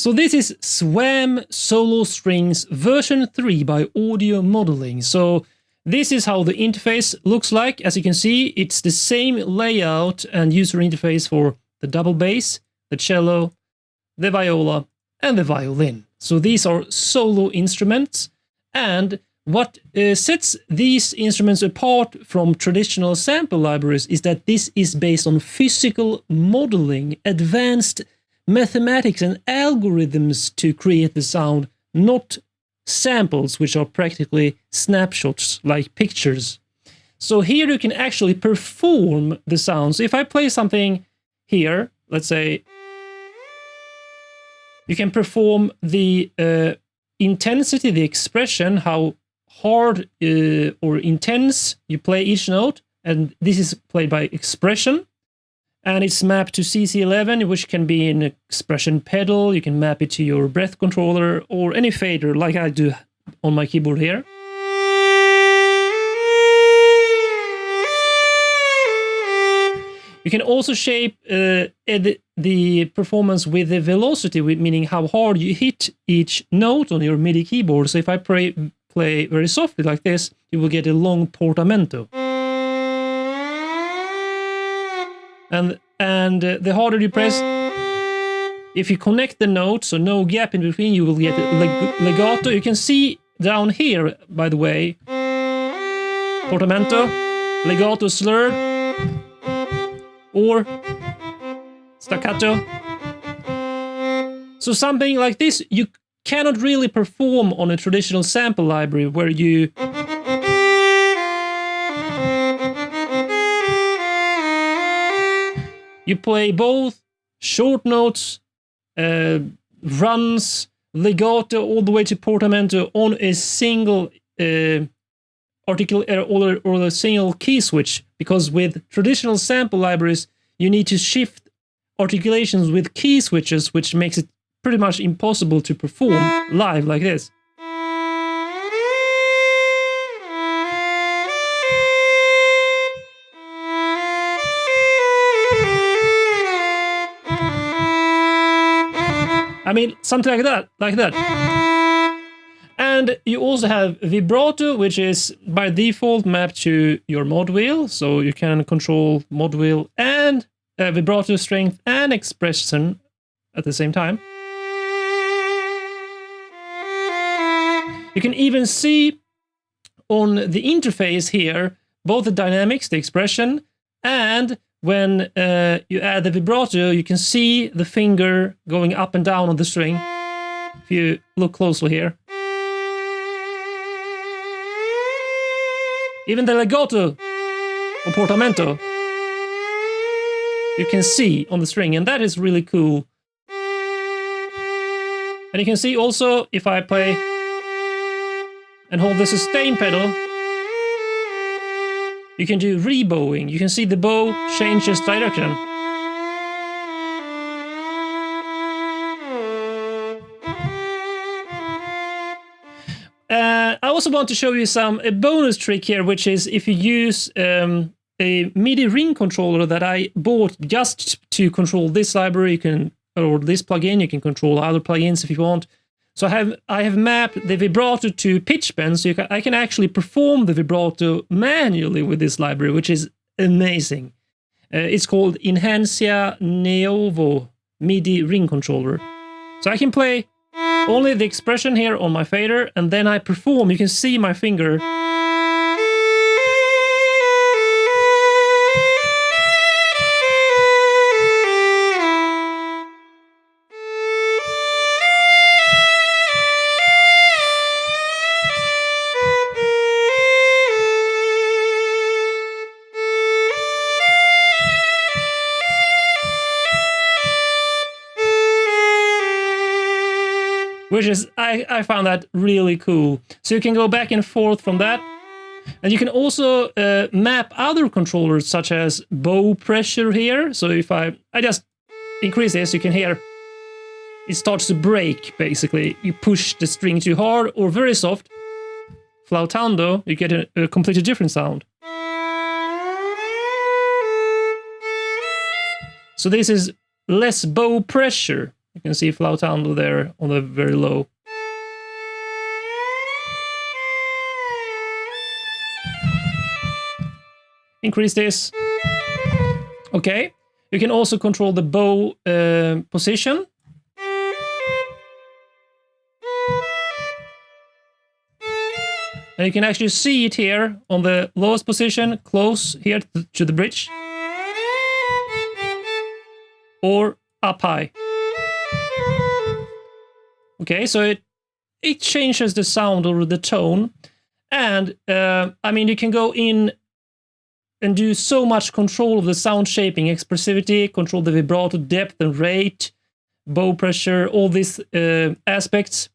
So this is SWAM Solo Strings version 3 by Audio Modeling. So this is how the interface looks like. As you can see, it's the same layout and user interface for the double bass, the cello, the viola, and the violin. So these are solo instruments, and what sets these instruments apart from traditional sample libraries is that this is based on physical modeling, advanced mathematics and algorithms to create the sound, not samples, which are practically snapshots like pictures. So here you can actually perform the sounds. If I play something here, let's say, you can perform the intensity, the expression, how hard or intense you play each note, and this is played by expression, and it's mapped to CC11, which can be an expression pedal. You can map it to your breath controller or any fader like I do on my keyboard here. You can also shape the performance with the velocity, meaning how hard you hit each note on your MIDI keyboard. So if I play very softly like this, you will get a long portamento. And the harder you press, if you connect the notes, so no gap in between, you will get legato. You can see down here, by the way, portamento, legato slurred, or staccato. So something like this you cannot really perform on a traditional sample library where you play both short notes, runs, legato, all the way to portamento on a single or a single key switch, because with traditional sample libraries you need to shift articulations with key switches, which makes it pretty much impossible to perform live like this. I mean, something like that. And you also have vibrato, which is by default mapped to your mod wheel, so you can control mod wheel and vibrato strength and expression at the same time. You can even see on the interface here both the dynamics, the expression, and when you add the vibrato, you can see the finger going up and down on the string. If you look closely here. Even the legato or portamento, you can see on the string, and that is really cool. And you can see also, if I play and hold the sustain pedal, you can do rebowing. You can see the bow changes direction. I also want to show you a bonus trick here, which is if you use a MIDI ring controller that I bought just to control this library, or this plugin. You can control other plugins if you want. So I have mapped the vibrato to pitch bend, so I can actually perform the vibrato manually with this library, which is amazing. It's called Enhancia Neovo MIDI ring controller. So I can play only the expression here on my fader, and then I perform. You can see my finger. Which is, I found that really cool. So you can go back and forth from that. And you can also map other controllers, such as bow pressure here. So if I just increase this, you can hear it starts to break, basically. You push the string too hard or very soft. Flautando, you get a completely different sound. So this is less bow pressure. You can see flautando there on the very low. Increase this. Okay. You can also control the bow position. And you can actually see it here on the lowest position, close here to the bridge. Or up high. Okay, so it changes the sound or the tone. And, I mean, you can go in and do so much control of the sound shaping, expressivity, control the vibrato, depth and rate, bow pressure, all these aspects,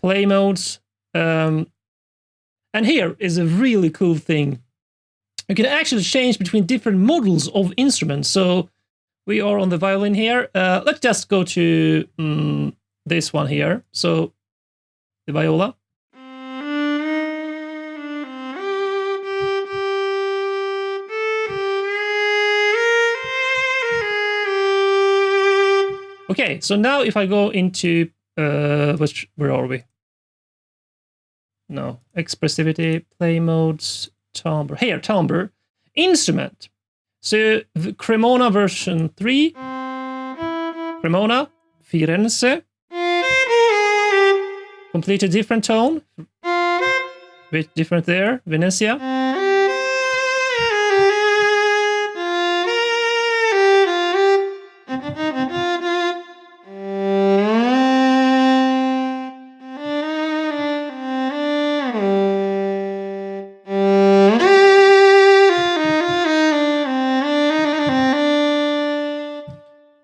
play modes. And here is a really cool thing. You can actually change between different models of instruments. So we are on the violin here. Let's just go to this one here. So the viola. Okay, so now if I go into where are we? No, expressivity, play modes, timbre. Here, timbre, instrument. So the Cremona version 3, Cremona, Firenze, completely different tone, bit different there, Venezia.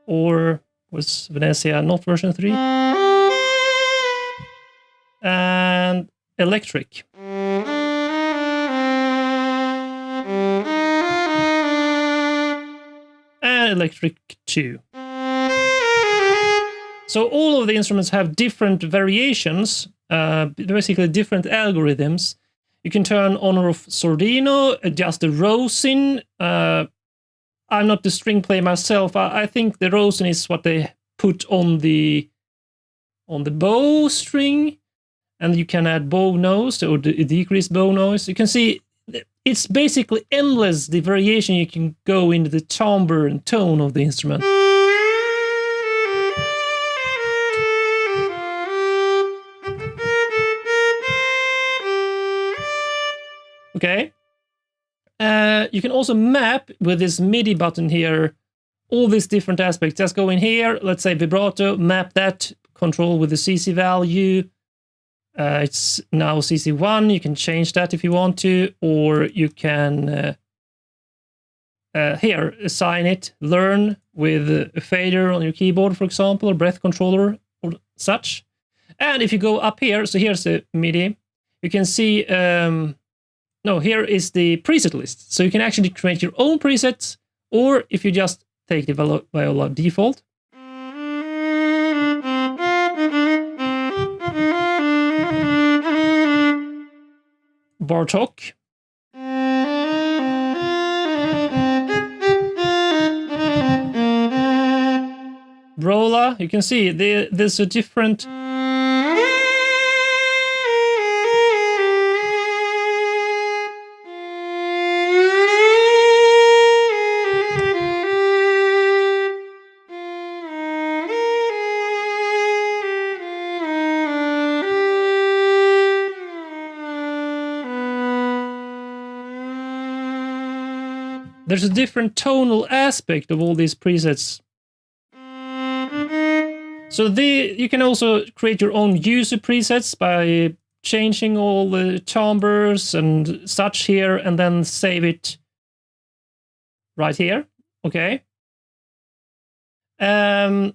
Or was Venezia not version 3? And electric. And electric 2. So all of the instruments have different variations, basically different algorithms. You can turn on or off sordino, adjust the rosin. I'm not the string player myself. I think the rosin is what they put on the bow string, and you can add bow noise or decrease bow noise. You can see it's basically endless the variation you can go into the timbre and tone of the instrument. Okay. You can also map with this MIDI button here all these different aspects. Just go in here, let's say vibrato, map that, control with the CC value. It's now CC1, you can change that if you want to, or you can here, assign it, learn with a fader on your keyboard, for example, or breath controller or such. And if you go up here, so here's the MIDI, you can see, no, here is the preset list. So you can actually create your own presets, or if you just take the viola default. Bartok. Brola, you can see there's a different... There's a different tonal aspect of all these presets. So you can also create your own user presets by changing all the timbres and such here, and then save it right here. Okay. And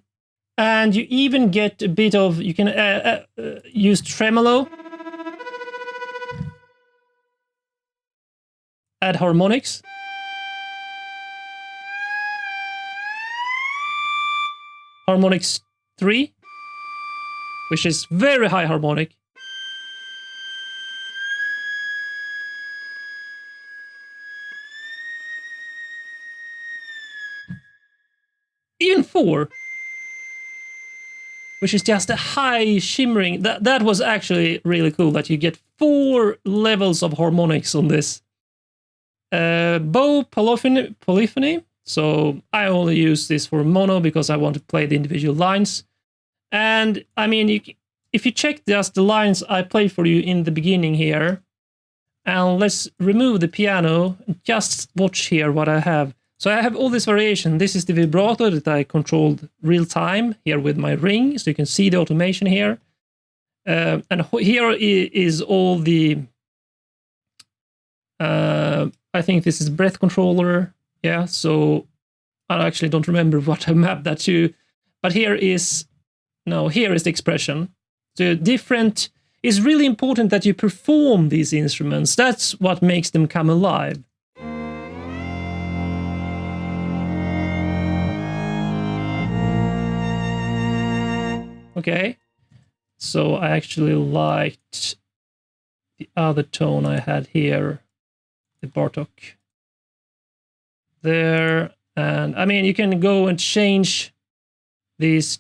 you even get a bit of, you can use tremolo, add harmonics. Harmonics 3, which is very high harmonic. Even 4. which is just a high shimmering. That was actually really cool that you get 4 levels of harmonics on this. Bow polyphony. So I only use this for mono because I want to play the individual lines. And I mean, if you check just the lines I played for you in the beginning here, and let's remove the piano, just watch here what I have. So I have all this variation. This is the vibrato that I controlled real time here with my ring, so you can see the automation here. And here is all the, I think this is breath controller. Yeah, so I actually don't remember what I mapped that to, but here is the expression. So different, it's really important that you perform these instruments. That's what makes them come alive. Okay, so I actually liked the other tone I had here, the Bartok. There, and I mean, you can go and change these.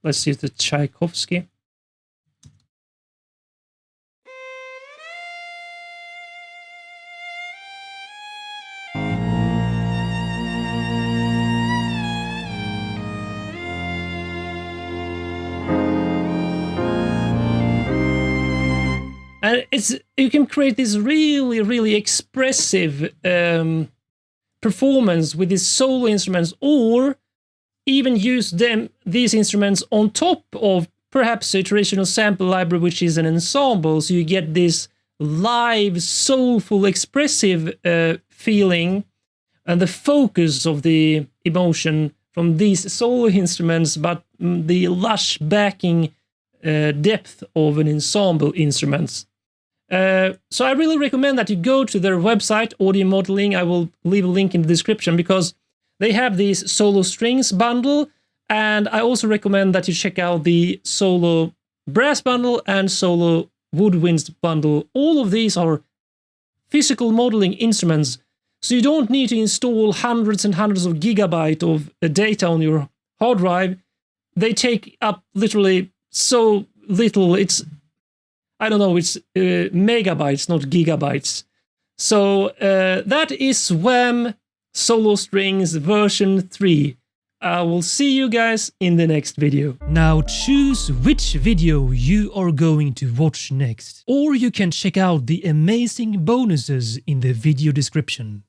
Let's use the Tchaikovsky. And you can create this really, really expressive performance with these solo instruments, or even use these instruments on top of perhaps a traditional sample library, which is an ensemble. So you get this live, soulful, expressive feeling and the focus of the emotion from these solo instruments, but the lush backing depth of an ensemble instruments. So I really recommend that you go to their website, Audio Modeling. I will leave a link in the description because they have this solo strings bundle, and I also recommend that you check out the solo brass bundle and solo woodwinds bundle. All of these are physical modeling instruments, so you don't need to install hundreds and hundreds of gigabytes of data on your hard drive. They take up literally so little. It's megabytes, not gigabytes. So that is SWAM Solo Strings version 3. I will see you guys in the next video. Now choose which video you are going to watch next. Or you can check out the amazing bonuses in the video description.